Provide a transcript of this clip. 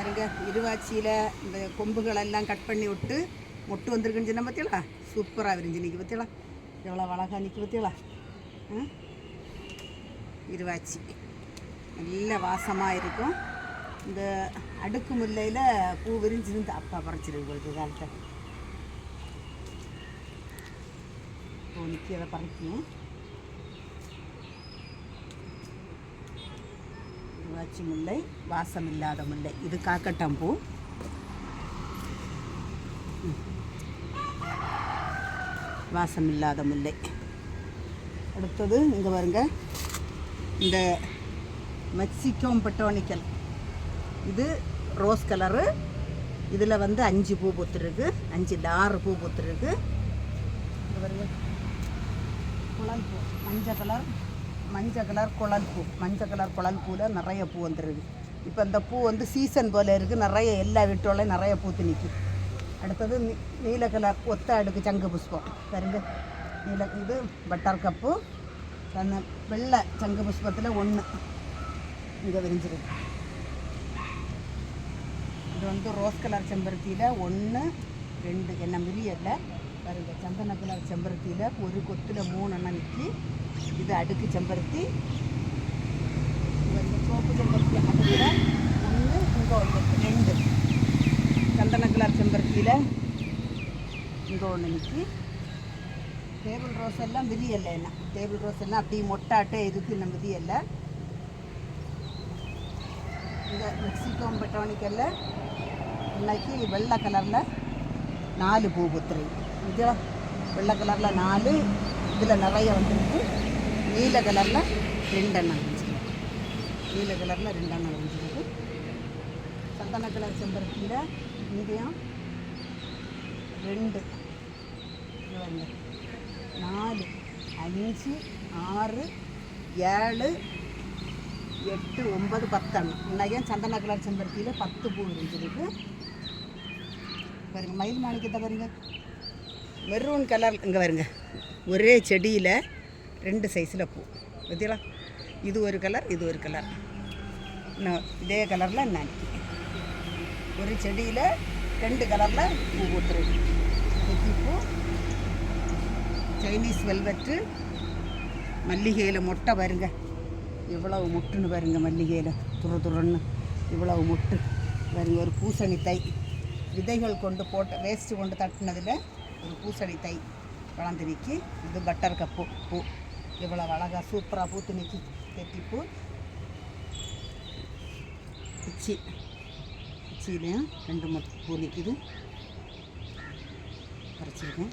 பாருங்க இருவாச்சியில் இந்த கொம்புகளெல்லாம் கட் பண்ணி விட்டு மொட்டு வந்திருக்குன்னு சொன்ன பார்த்தீங்களா? சூப்பராக விரிஞ்சு நிற்கி பார்த்தீங்களா? எவ்வளோ அழகாக நிற்கி பார்த்தீங்களா? இருவாச்சி நல்ல வாசமாக இருக்கும். இந்த அடுக்கு முல்லையில் பூ விரிஞ்சிருந்து அப்பா பறிச்சிருக்கு உங்களுக்கு காலத்தை பூ நிற்கி அதை பறிக்கணும். இருவாச்சி முல்லை, வாசம் இல்லாத முல்லை. இது காக்கட்டாம்பூ. வாசம் இல்லாத முல்லை. அடுத்தது இங்கே பாருங்க, இந்த மெக்சிகோம் பெட்டோனிக்கல். இது ரோஸ் கலரு. இதில் வந்து 5 பூ பூத்துருக்கு, 5 இல்லை 6 பூ பூத்துருக்கு. இங்கே பாருங்க குழல் பூ, மஞ்சள் கலர் குழல் பூ. மஞ்சள் கலர் குழல் பூவில் நிறைய பூ வந்துருக்கு. இப்போ இந்த பூ வந்து சீசன் போல் இருக்குது. நிறைய எல்லா வீட்டோலையும் நிறைய பூத்து நிற்கும். அடுத்தது நீல கலர் ஒத்த அடுக்கு சங்கு புஷ்பம் பாருங்க. இது பட்டர் கப்பு. அந்த வெள்ளை சங்கு புஷ்பத்தில் 1 இங்கே விரிஞ்சிருக்கு. இது வந்து ரோஸ் கலர் செம்பருத்தியில் 1 2 என்ன விரியல்ல பாருங்க. சந்தன கலர் செம்பருத்தியில் ஒரு கொத்தில் 3 எண்ணம் நிற்கி. இது அடுக்கு செம்பருத்தி. சோப்பு செம்பருத்தி அடுக்கில் 1 இங்கே 2. சந்தன கலர் செம்பருத்தியில் இங்கே 1 நிற்கி. டேபிள் ரோஸ் எல்லாம் விரியல்ல. என்ன டேபிள் ரோஸ் எல்லாம் அப்படியே மொட்டாட்டே இருக்குது. இன்னும் விரியல்ல. இந்த மெக்சிகோம் பெட்டோனிக்கல்ல இன்னைக்கு வெள்ளை கலரில் 4 பூ பூத்துருக்கு. இது வெள்ளை கலரில் 4. இதில் நிறைய வந்துருக்கு. நீல கலரில் 2 எண்ணம் விரிஞ்சிருக்கு. நீல கலரில் 2 எண்ணம் விரிஞ்சிருக்கு. சந்தன கலர் செம்பருத்தியில் இங்கேயும் 2 4 5 6 7 8 9 10 எண்ணம். இன்னைக்கு சந்தன கலர் செம்பருத்தியில் 10 பூ விரிஞ்சிருக்கு. பாருங்க மயில் மாணிக்கத்தை பாருங்க. மெரூன் கலர் இங்கே பாருங்க. ஒரே செடியில் 2 சைஸில் பூ பார்த்தீங்களா? இது ஒரு கலர், இது ஒரு கலர். இன்னும் இதே கலரில் இன்னைக்கு ஒரு செடியில் 2 கலரில் பூ பூத்துருக்கு. பூ, சைனீஸ் வெல்வெட்டு. மல்லிகையில் மொட்டை பாருங்க. இவ்வளவு மொட்டுன்னு பாருங்க. மல்லிகையில் துருன்னு இவ்வளவு மொட்டு பாருங்க. ஒரு பூசணி தை விதைகள் கொண்டு போட்ட வேஸ்ட்டு கொண்டு தட்டினதில் ஒரு பூசணி தை வளர்ந்து நிற்கி. இது பட்டர் கப்பு பூ. இவ்வளோ அழகாக சூப்பராக பூத்து நிற்கி. தெட்டிப்பூ. பிச்சிலையும் 2 பூ நிற்கிது. பறிச்சிருக்கேன்.